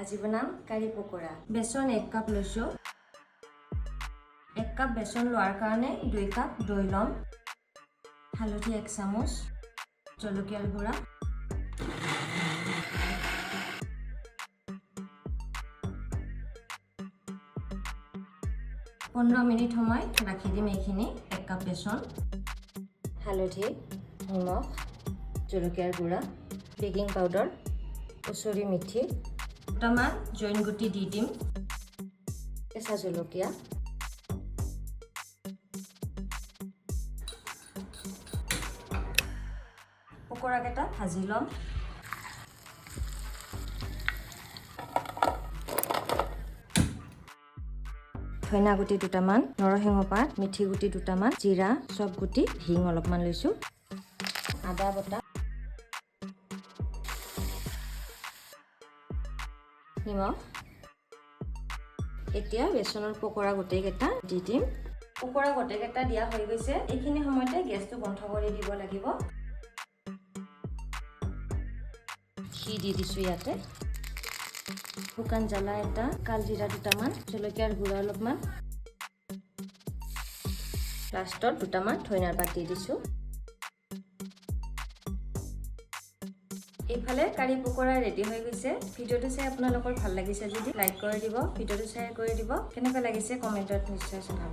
আজি বনাম কাৰি পকৰা। বেসন 1 কাপ লৈছো। 1 কাপ বেসন লোৱাৰ কাৰণে 2 কাপ দৈ লম। হালধি 1 চামুচ, জলকীয়াৰ গুড়া, পনেৰো মিনিট সময় ৰাখি দিম। এইখিনি 1 কাপ বেসন, হালধি, নিমখ, জলকীয়াৰ গুড়া, বেকিং পাউডাৰ, কসুৰি মেথি, দুটামান জৈন গুটি দি দিম, কেঁচা জলকীয়া, পকৰাকেইটা ভাজি ল'ম। ধনিয়া গুটি দুটামান, নৰসিংহ পাত, মিঠি গুটি দুটামান, জিৰা, চব গুটি, হিং অলপমান লৈছো, আদা বটা, নিমখ। এতিয়া বেসনৰ পকৰা গোটেইকেইটা দি দিম। পকৰা গোটেইকেইটা দিয়া হৈ গৈছে। এইখিনি সময়তে গেছটো বন্ধ কৰি দিব লাগিব। ঘি দি দিছো ইয়াতে, শুকান জ্বালা এটা, কালজিৰা দুটামান, জলকীয়াৰ গুড়া অলপমান, লাষ্টত দুটামান ধনিয়াৰ পাত দি দিছো। এইফালে কাৰি পকৰা ৰেডি হৈ গৈছে। ভিডিঅ'টো চাই আপোনালোকৰ ভাল লাগিছে যদি লাইক কৰি দিব, ভিডিঅ'টো শ্বেয়াৰ কৰি দিব। কেনেকুৱা লাগিছে কমেণ্টত নিশ্চয় জনাব।